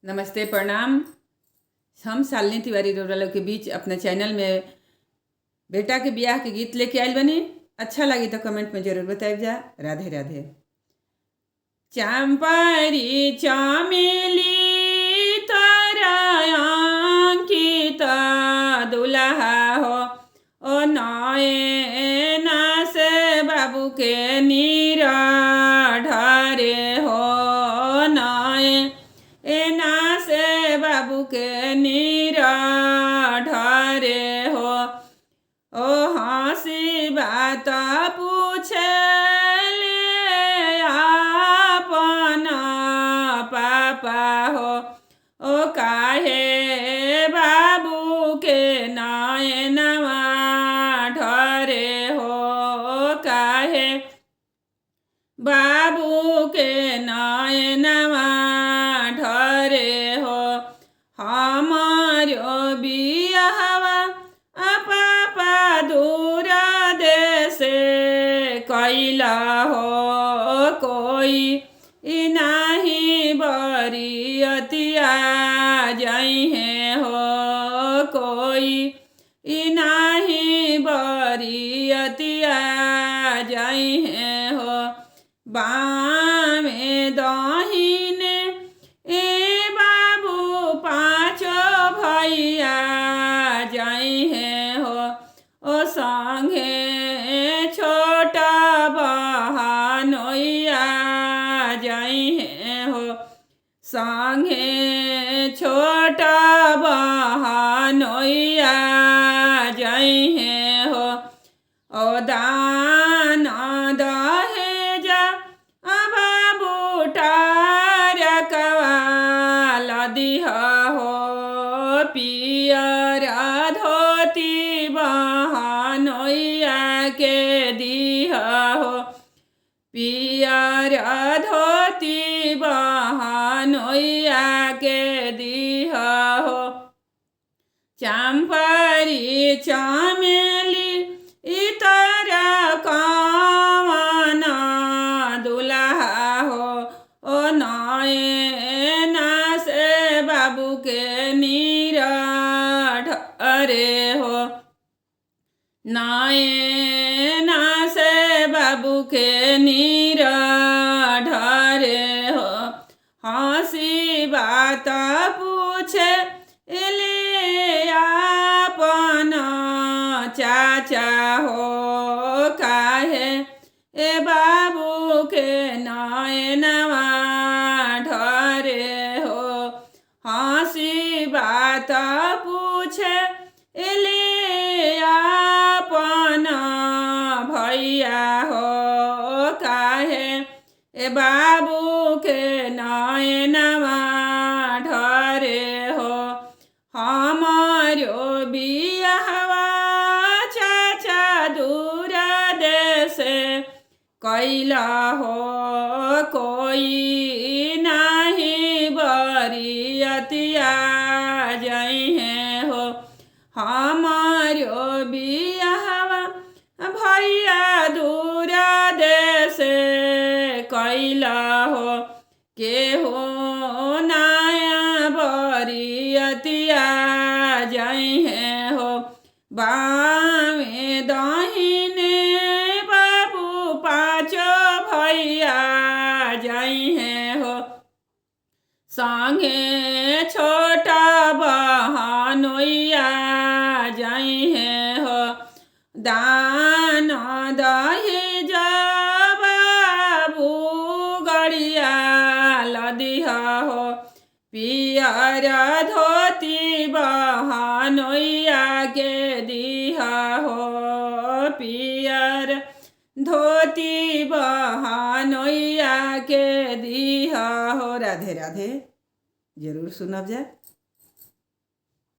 नमस्ते प्रणाम। हम शालिनी तिवारी रोरालो के बीच अपने चैनल में बेटा के ब्याह के गीत लेके आयल बनी। अच्छा लगी तो कमेंट में जरूर बताइए जा। राधे राधे। चंपरी चमेली तारा अंकित दुल्हा हो ओ नए नास बाबू के नीरा ढारे हो नए नास बाबू के नीरा ढारे हो ओ हंसी बात पूछे पापा हो ओ काहे बाबू के नयनवा ढरे हो काहे बाबू के नयनवा ढरे हो हमारो बियाहवा पापा दूर देश कैला हो कोई नाही बरियतिया जइहे हो कोई नाही बरियतिया जइहे हो बामे दहिने ए बाबू पाँचो भैया जइहे हो ओ संगे छोटा बहनोइया जइहे हो संगे छोटा बहनोइया जइहे हो ओ दान दहेजा बाबू टारकवा लदिहा हो पियर धोती बहनोइया के दिहा हो पियर धोती बहनोइया के दिहा हो चंपरी चमेली इतरा कवन दुल्हा हो ओ नए नास बाबू के नीरा ढरे हो नए नास बाबू के नीरा ढरे हो हंसी बात पूछे अपन चाचा हो काहे ए बाबू के नयनवा ढरे हो हंसी बात पूछे अपन भैया हो काहे ए बाबू के नयनवा ढरे हो हमारो बियाहवा चाचा दूर देश कैला हो कोई नाही बरियतिया जइहे हो हमारो बियाहवा भैया दूर देश कैला हो के हो नया बरियतिया जइहे हो बामे दहिने बाबू पाँचो भैया जइहे हो संगे छोटा बहनोइया जइहे हो दान दहेजा बाबू गड़िया लदिहा हो पियर धोती बहनोइया के दिहा हो पियर धोती बहनोइया के दिहा हो। राधे राधे। जरूर सुनब जा।